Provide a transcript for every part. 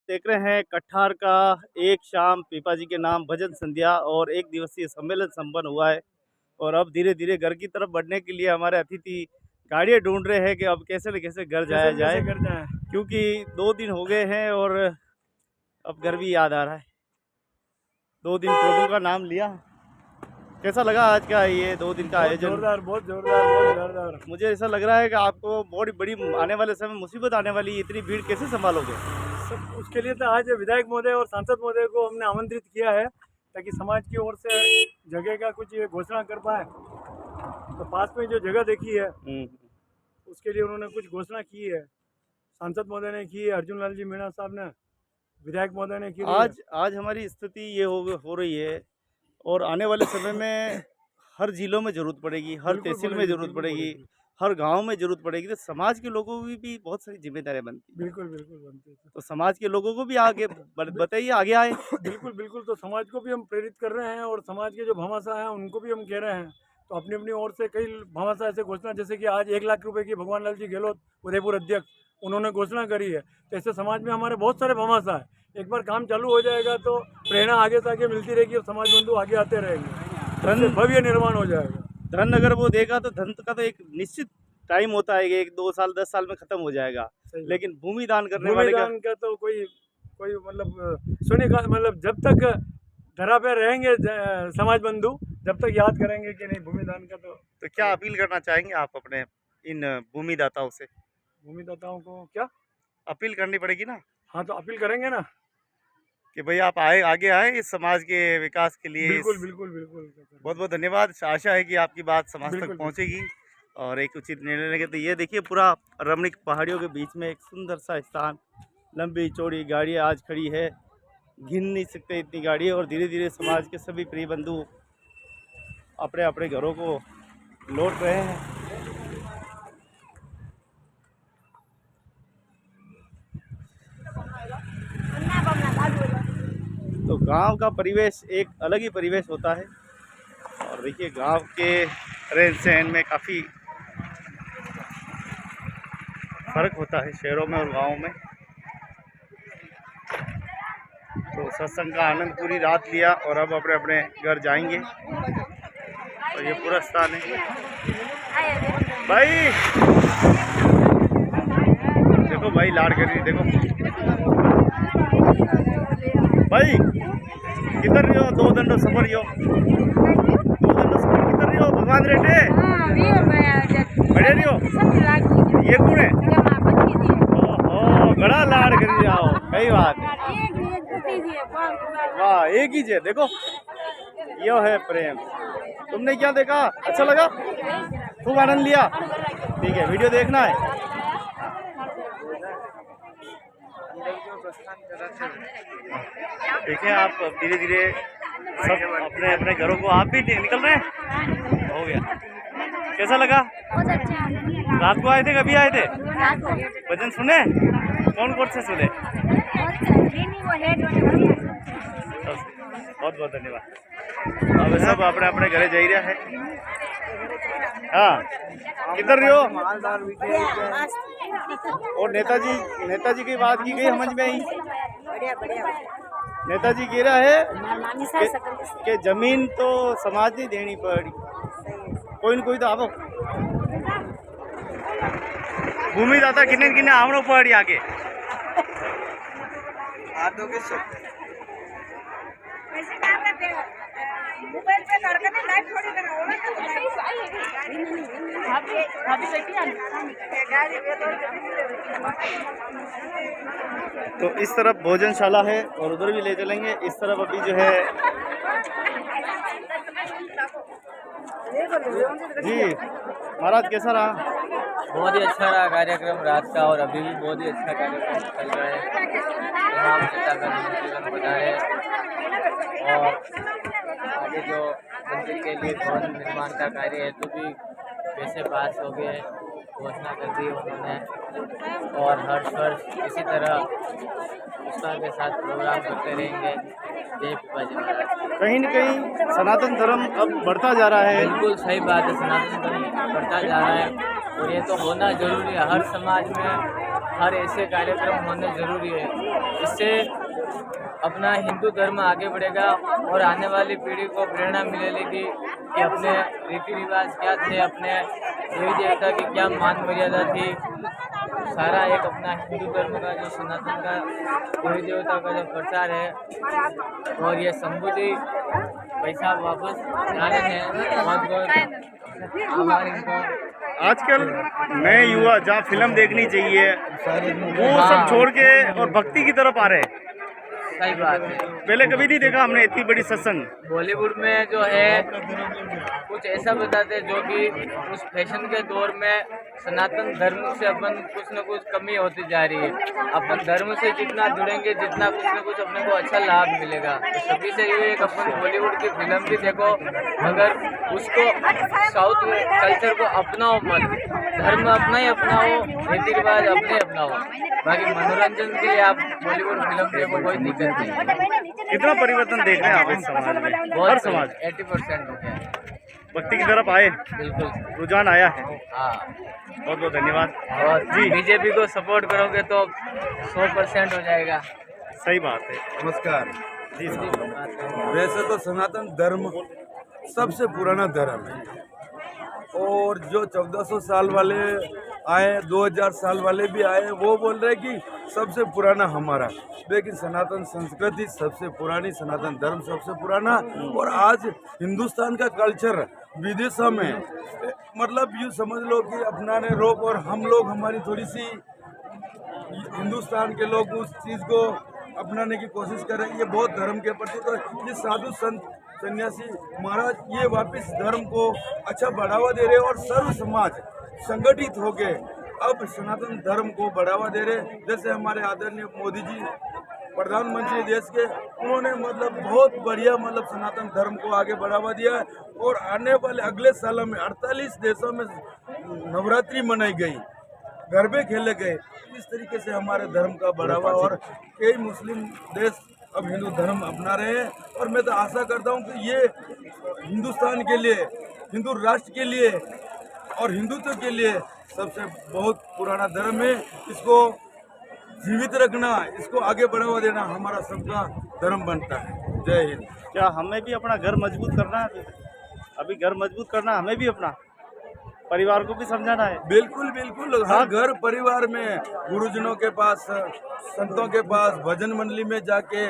देख रहे हैं कठार का एक शाम पीपा जी के नाम भजन संध्या और एक दिवसीय सम्मेलन संपन्न हुआ है। और अब धीरे धीरे घर की तरफ बढ़ने के लिए हमारे अतिथि गाड़ियाँ ढूंढ रहे हैं कि अब कैसे न कैसे घर जाया जाए, क्योंकि 2 दिन हो गए हैं और अब घर भी याद आ रहा है। 2 दिन प्रभु का नाम लिया। कैसा लगा आज का ये 2 दिन का आयोजन? जोरदार, बहुत जोरदार, बहुत जोरदार। मुझे ऐसा लग रहा है कि आपको बहुत बड़ी आने वाले समय मुसीबत आने वाली है, इतनी भीड़ कैसे संभालोगे? सब उसके लिए तो आज विधायक महोदय और सांसद महोदय को हमने आमंत्रित किया है ताकि समाज की ओर से जगह का कुछ घोषणा कर पाए। तो पास में जो जगह देखी है उसके लिए उन्होंने कुछ घोषणा की है। सांसद महोदय ने की है, अर्जुन लाल जी मीणा साहब ने, विधायक महोदय ने की। आज हमारी स्थिति ये हो रही है और आने वाले समय में हर जिलों में जरूरत पड़ेगी, हर तहसील में जरूरत पड़ेगी, हर गांव में जरूरत पड़ेगी। तो समाज के लोगों की भी बहुत सारी जिम्मेदारियां बनती हैं। बिल्कुल बिल्कुल बनती है। तो समाज के लोगों को भी आगे बताइए, आगे आए। बिल्कुल बिल्कुल। तो समाज को भी हम प्रेरित कर रहे हैं और समाज के जो भामाशाह हैं उनको भी हम कह रहे हैं। तो अपनी अपनी ओर से कई भामाशाह ऐसे घोषणा, जैसे कि आज 1 लाख रुपए की भगवान लाल जी गहलोत उदयपुर अध्यक्ष, उन्होंने घोषणा करी है। तो ऐसे समाज में हमारे बहुत सारे भामाशाह हैं। एक बार काम चालू हो जाएगा तो प्रेरणा आगे से आगे मिलती रहेगी और समाज बंधु आगे आते रहेंगे, भव्य निर्माण हो जाएगा। धन अगर वो देगा तो धन का तो एक निश्चित टाइम होता है, 1-2 साल 10 साल में खत्म हो जाएगा। लेकिन भूमि दान करने वाले का तो कोई मतलब सुने का मतलब जब तक धरा पे रहेंगे समाज बंधु, जब तक याद करेंगे कि नहीं भूमि दान का। तो क्या अपील करना चाहेंगे आप अपने इन भूमिदाताओं से? भूमिदाताओं को क्या अपील करनी पड़ेगी ना? हाँ, तो अपील करेंगे ना कि भाई आप आगे आए इस समाज के विकास के लिए। बिल्कुल बिल्कुल बिल्कुल। बहुत बहुत धन्यवाद। आशा है कि आपकी बात समाज तक पहुंचेगी और एक उचित निर्णय लेंगे। तो ये देखिए, पूरा रमणीक पहाड़ियों के बीच में एक सुंदर सा स्थान, लंबी चौड़ी गाड़ियाँ आज खड़ी है, गिन नहीं सकते इतनी गाड़ियाँ। और धीरे धीरे समाज के सभी प्रिय बंधु अपने अपने घरों को लौट रहे हैं। तो गांव का परिवेश एक अलग ही परिवेश होता है। और देखिए, गांव के रहन सहन में काफ़ी फर्क होता है शहरों में और गांवों में। तो सत्संग का आनंद पूरी रात लिया और अब अपने अपने घर जाएंगे। तो ये पूरा स्थान है भाई, देखो भाई लाड कर रही, देखो भाई किधर रही हो? 2 दंडो सफर रही हो, 2 दंडो सफर किधर रही हो? भगवान रेटे बड़े रही हो, ये कौन है? ओहो, बड़ा लाड कर जाओ, कई बात है। वाह, एक ही है, देखो यो है प्रेम। तुमने क्या देखा? अच्छा लगा? खूब आनंद लिया? ठीक है, वीडियो देखना है। देखिए, आप धीरे धीरे सब अपने अपने घरों को, आप भी निकल रहे हैं। हो गया, कैसा लगा? रात को आए थे, कभी आए थे? भजन सुने? कौन कौन से सुने? बहुत बहुत धन्यवाद। अब सब अपने अपने घरे जा रहा है। हाँ, किधर रही हो? और नेताजी की बात की गई, समझ में आई। नेताजी कह रहा है कि जमीन तो समाज ने देनी पड़ी, कोई न कोई तो आवो। भूमिदाता किन्ने किन्ने आवनो पड़ी आगे। तो इस तरफ भोजनशाला है और उधर भी ले चलेंगे। इस तरफ अभी जो है जी महाराज, कैसा रहा? बहुत ही अच्छा रहा कार्यक्रम रात का, और अभी भी बहुत ही अच्छा कार्यक्रम चल रहा है। तमाम जीवन बना है और आगे जो मंदिर के लिए भवन निर्माण का कार्य है तो भी पैसे पास हो गए, घोषणा कर दी उन्होंने। और हर वर्ष इसी तरह उत्साह के साथ प्रोग्राम करते रहेंगे। जय पीपा जी महाराज। कहीं न कहीं सनातन धर्म अब बढ़ता जा रहा है। बिल्कुल सही बात है, सनातन धर्म बढ़ता जा रहा है और ये तो होना जरूरी है। हर समाज में हर ऐसे कार्यक्रम होने जरूरी है इससे अपना हिंदू धर्म आगे बढ़ेगा और आने वाली पीढ़ी को प्रेरणा मिलेगी कि अपने रीति रिवाज क्या थे, अपने देवी देवता की क्या मान मर्यादा थी। सारा एक अपना हिंदू धर्म का जो सनातन का देवी देवता का जो प्रचार है और ये शंभू जी पैसा वापस जाने हैं। बहुत बहुत आभार इनको। आजकल नए युवा जहाँ फिल्म देखनी चाहिए वो सब छोड़ के और भक्ति की तरफ आ रहे हैं। सही बात है। पहले कभी नहीं देखा हमने इतनी बड़ी सत्संग। बॉलीवुड में जो है कुछ ऐसा बताते हैं जो कि उस फैशन के दौर में सनातन धर्म से अपन कुछ न कुछ कमी होती जा रही है। अपन धर्म से जितना जुड़ेंगे जितना कुछ न कुछ अपने को अच्छा लाभ मिलेगा। तो सभी से ये एक अपन बॉलीवुड की फिल्म भी देखो, मगर उसको साउथ कल्चर को अपनाओ मत, धर्म अपना ही अपनाओ, रीति रिवाज अपने अपनाओ। बाकी मनोरंजन के लिए आप बॉलीवुड फिल्म देखो, कोई दिक्कत नहीं। कितना परिवर्तन देख रहे हैं आप इस समाज में? हर बहुत समाज 80% हो गया। भक्ति की तरफ आए, बिल्कुल रुझान आया है। हाँ। बहुत बहुत धन्यवाद। और जी बीजेपी को सपोर्ट करोगे तो 100% हो जाएगा। सही बात है। नमस्कार जी साहब। वैसे तो सनातन धर्म सबसे पुराना धर्म है और जो 1400 साल वाले आए, 2000 साल वाले भी आए, वो बोल रहे कि सबसे पुराना हमारा, लेकिन सनातन संस्कृति सबसे पुरानी, सनातन धर्म सबसे पुराना। और आज हिंदुस्तान का कल्चर विदेशों में, मतलब यूँ समझ लो कि अपनाने लोग और हम लोग, हमारी थोड़ी सी हिंदुस्तान के लोग उस चीज़ को अपनाने की कोशिश कर रहे हैं। ये बहुत धर्म के प्रति, तो ये साधु संत सन्यासी महाराज ये वापस धर्म को अच्छा बढ़ावा दे रहे हैं और सर्व समाज संगठित होके अब सनातन धर्म को बढ़ावा दे रहे। जैसे हमारे आदरणीय मोदी जी प्रधानमंत्री देश के, उन्होंने मतलब बहुत बढ़िया मतलब सनातन धर्म को आगे बढ़ावा दिया है। और आने वाले अगले सालों में 48 देशों में नवरात्रि मनाई गई, गरबे खेले गए। इस तरीके से हमारे धर्म का बढ़ावा, और कई मुस्लिम देश अब हिंदू धर्म अपना रहे हैं। और मैं तो आशा करता हूं कि ये हिंदुस्तान के लिए, हिंदू राष्ट्र के लिए और हिंदुत्व के लिए सबसे बहुत पुराना धर्म है। इसको जीवित रखना, इसको आगे बढ़ावा देना हमारा सबका धर्म बनता है। जय हिंद। क्या हमें भी अपना घर मजबूत करना है? अभी घर मजबूत करना, हमें भी अपना परिवार को भी समझाना है। बिल्कुल बिल्कुल, हर घर परिवार में गुरुजनों के पास, संतों के पास, भजन मंडली में जाके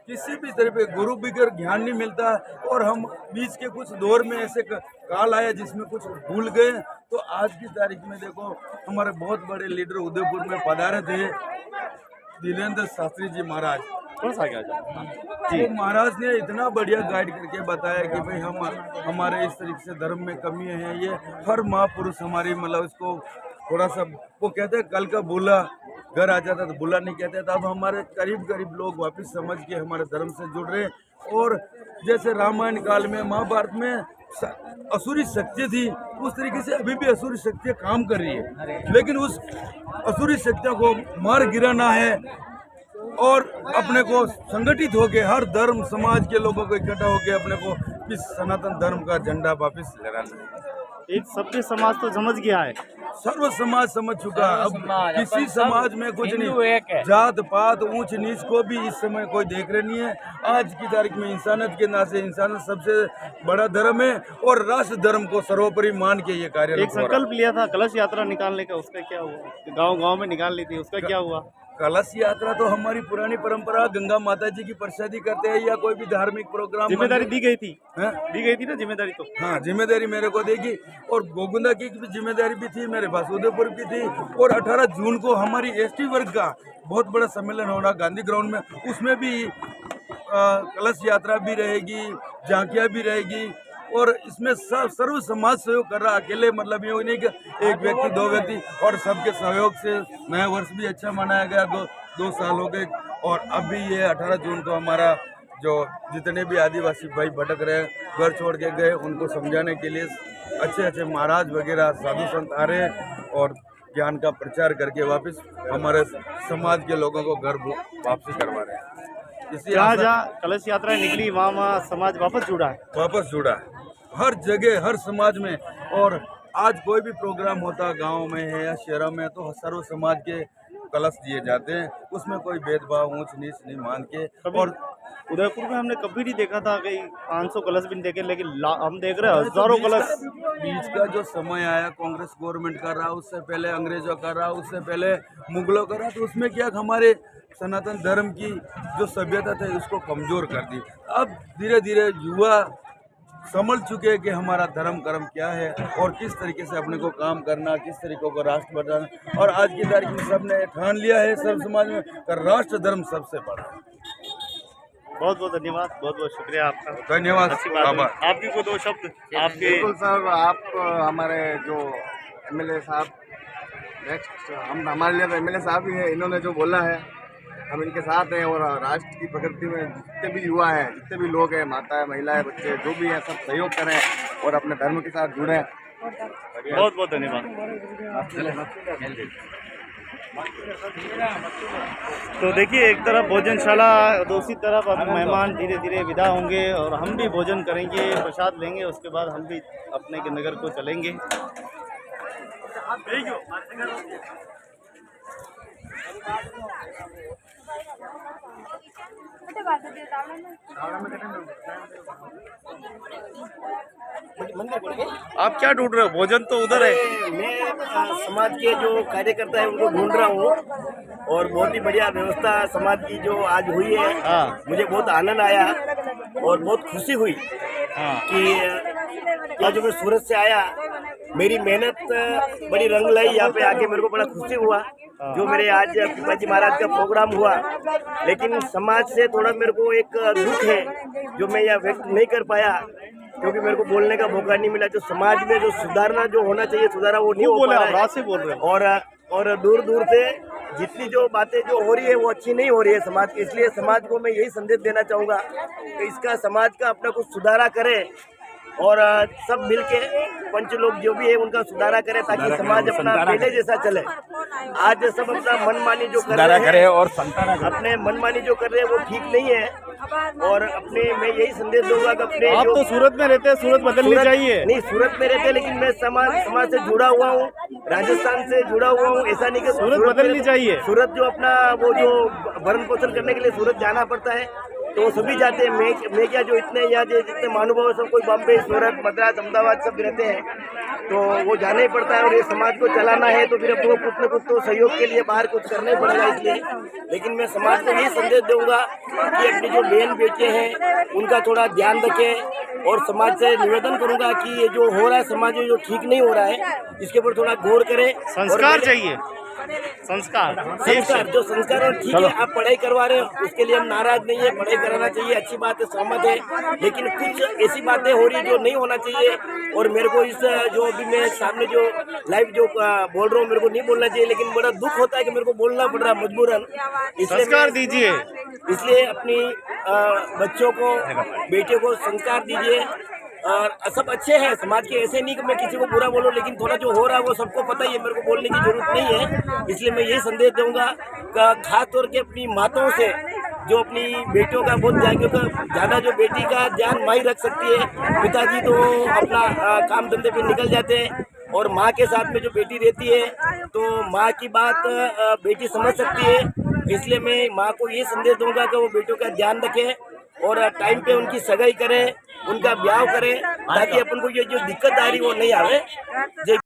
किसी भी तरह पे गुरु बिगर ज्ञान नहीं मिलता। और हम बीच के कुछ दौर में ऐसे काल आया जिसमें कुछ भूल गए। तो आज की तारीख में देखो, हमारे बहुत बड़े लीडर उदयपुर में पधारे थे, दिलेंद्र शास्त्री जी महाराज। कौन सा क्या जी, महाराज ने इतना बढ़िया गाइड करके बताया कि भाई हम हमारे इस तरीके से धर्म में कमी है। ये हर महापुरुष हमारी मतलब इसको थोड़ा सा, वो कहते हैं कल का बुला घर आ जाता तो बुला नहीं कहते। तो अब हमारे करीब करीब लोग वापस समझ के हमारे धर्म से जुड़ रहे। और जैसे रामायण काल में, महाभारत में असुरी शक्ति थी, उस तरीके से अभी भी असुरी शक्तियाँ काम कर रही है। लेकिन उस असुरी शक्तियों को मार गिराना है और अपने को संगठित होके हर धर्म समाज के लोगों को इकट्ठा होके अपने को इस सनातन धर्म का झंडा वापस लहराना है। एक सभ्य समाज तो समझ गया है, सर्व समाज समझ चुका है। अब किसी समाज में कुछ नहीं, जात पात ऊंच नीच को भी इस समय कोई देख रहे नहीं है। आज की तारीख में इंसानियत के नाते से इंसानियत सबसे बड़ा धर्म है और राष्ट्र धर्म को सर्वोपरि मान के ये कार्य। एक संकल्प लिया था कलश यात्रा निकालने का, उसका क्या हुआ? गांव-गांव में निकाल ली थी, उसका क्या हुआ? कलश यात्रा तो हमारी पुरानी परंपरा, गंगा माता जी की प्रसादी करते हैं या कोई भी धार्मिक प्रोग्राम। जिम्मेदारी दी गई थी, है? दी गई थी ना जिम्मेदारी तो। हाँ, जिम्मेदारी मेरे को देगी। और गोगुंदा की भी जिम्मेदारी भी थी मेरे पास, उदयपुर की थी। और 18 जून को हमारी एसटी वर्ग का बहुत बड़ा सम्मेलन हो रहा गांधी ग्राउंड में, उसमें भी कलश यात्रा भी रहेगी, झांकियाँ भी रहेगी। और इसमें सर्व समाज सहयोग कर रहा, अकेले मतलब ये नहीं कि एक व्यक्ति दो व्यक्ति, और सबके सहयोग से नया वर्ष भी अच्छा मनाया गया। दो साल हो गए। और अभी ये 18 जून को हमारा जो जितने भी आदिवासी भाई भटक रहे, घर छोड़ के गए, उनको समझाने के लिए अच्छे अच्छे महाराज वगैरह साधु संत आ रहे हैं और ज्ञान का प्रचार करके वापस हमारे समाज के लोगों को घर वापसी करवा रहे हैं। जहाँ जहाँ कलश यात्रा निकली वहाँ समाज वापस जुड़ा है, वापस जुड़ा है हर जगह, हर समाज में। और आज कोई भी प्रोग्राम होता गांव में है या शहरों में, तो सर्व समाज के कलश दिए जाते हैं, उसमें कोई भेदभाव ऊंच नीच नहीं मान के। और उदयपुर में हमने कभी नहीं देखा था कि 500 कलश भी नहीं देखे, लेकिन हम देख रहे हैं हजारों कलश। बीच का जो समय आया, कांग्रेस गवर्नमेंट कर रहा, उससे पहले अंग्रेजों कर रहा, उससे पहले मुगलों कर रहा, तो उसमें क्या हमारे सनातन धर्म की जो सभ्यता थी उसको कमजोर कर दी। अब धीरे धीरे युवा समझ चुके हैं कि हमारा धर्म कर्म क्या है और किस तरीके से अपने को काम करना, किस तरीके को राष्ट्र बनाना। और आज की तारीख में सबने ठान लिया है सर्व समाज में कि राष्ट्र धर्म सबसे बड़ा है। बहुत बहुत धन्यवाद, बहुत बहुत शुक्रिया आपका। धन्यवाद। अच्छी बात है। आप भी को दो शब्द आपके। बिल्कुल सर, आप हमारे जो एमएलए साहब, नेक्स्ट हम हमारे लिए तो एमएलए साहब ही है, इन्होंने जो बोला है हम इनके साथ हैं। और राष्ट्र की प्रगति में जितने भी युवा हैं, जितने भी लोग हैं, माताएं, महिलाएं, बच्चे जो भी हैं, सब सहयोग करें और अपने धर्म के साथ जुड़ें। बहुत बहुत धन्यवाद। तो देखिए, एक तरफ भोजनशाला, दूसरी तरफ अब मेहमान धीरे धीरे विदा होंगे और हम भी भोजन करेंगे, प्रसाद लेंगे, उसके बाद हम भी अपने के नगर को चलेंगे। आप क्या ढूंढ रहे हो? भोजन तो उधर है। मैं समाज के जो कार्यकर्ता है उनको ढूंढ रहा हूँ और बहुत ही बढ़िया व्यवस्था समाज की जो आज हुई है। हाँ। मुझे बहुत आनंद आया और बहुत खुशी हुई कि आज मैं सूरत से आया, मेरी मेहनत बड़ी रंग लाई यहाँ पे आके, मेरे को बड़ा खुशी हुआ जो मेरे आज पिपाजी महाराज का प्रोग्राम हुआ। लेकिन समाज से थोड़ा मेरे को एक दुख है जो मैं यहाँ व्यक्त नहीं कर पाया, क्योंकि मेरे को बोलने का मौका नहीं मिला। जो समाज में जो सुधारना जो होना चाहिए सुधारा वो नहीं हो पा रहा है। बोल रहे हो। और दूर दूर से जितनी जो बातें जो हो रही है वो अच्छी नहीं हो रही है समाज की। इसलिए समाज को मैं यही संदेश देना चाहूँगा कि इसका समाज का अपना कुछ सुधारा करे और सब मिलके पंच लोग जो भी है उनका सुधारा करे, ताकि समाज अपना पहले जैसा चले। आज सब अपना मनमानी जो कर रहे हैं और अपने मनमानी जो कर रहे हैं वो ठीक नहीं है। और अपने मैं यही संदेश दूंगा कि अपने आप तो सूरत में रहते हैं, सूरत बदलनी चाहिए। नहीं, सूरत में रहते हैं, लेकिन मैं समाज से जुड़ा हुआ हूँ, राजस्थान से जुड़ा हुआ हूँ। ऐसा नहीं कि सूरत बदलनी चाहिए। सूरत जो अपना वो जो भरण पोषण करने के लिए सूरत जाना पड़ता है, तो सभी जाते हैं। मैं क्या, जो इतने यहाँ जितने महानुभाव सब कोई बॉम्बे, सूरत, मद्रास, अहमदाबाद सब रहते हैं, तो वो जाना ही पड़ता है। और ये समाज को चलाना है तो फिर अपने कुछ न कुछ तो सहयोग के लिए बाहर कुछ करना ही पड़ेगा। इसलिए लेकिन मैं समाज को यही संदेश दूंगा कि अपनी जो बहन बेटे हैं उनका थोड़ा ध्यान रखें। और समाज से निवेदन करूंगा कि ये जो हो रहा है समाज में जो ठीक नहीं हो रहा है, इसके ऊपर थोड़ा गौर करें। संस्कार चाहिए, संस्कार जो संस्कार। और ठीक है, आप पढ़ाई करवा रहे हो उसके लिए हम नाराज नहीं है, पढ़ाई कराना चाहिए, अच्छी बात है, सहमत है। लेकिन कुछ ऐसी बातें हो रही जो नहीं होना चाहिए। और मेरे को इस जो अभी मैं सामने जो लाइव जो बोल रहा हूँ, मेरे को नहीं बोलना चाहिए, लेकिन बड़ा दुख होता है कि मेरे को बोलना पड़ रहा है मजबूरन। संस्कार दीजिए। इसलिए अपनी बच्चों को, बेटियों को संस्कार दीजिए। और सब अच्छे हैं समाज के, ऐसे नहीं कि मैं किसी को बुरा बोलूं, लेकिन थोड़ा जो हो रहा है वो सबको पता ही है, मेरे को बोलने की जरूरत नहीं है। इसलिए मैं ये संदेश दूंगा कि खास तौर के अपनी माताओं से जो अपनी बेटियों का बहुत ज़्यादा जो बेटी का ध्यान माँ ही रख सकती है। पिताजी तो अपना काम धंधे पे निकल जाते हैं और माँ के साथ में जो बेटी रहती है तो माँ की बात बेटी समझ सकती है। इसलिए मैं माँ को ये संदेश दूंगा कि वो बेटियों का ध्यान रखें और टाइम पे उनकी सगाई करें, उनका ब्याह करें, ताकि अपन को ये जो दिक्कत आ रही वो नहीं आवे।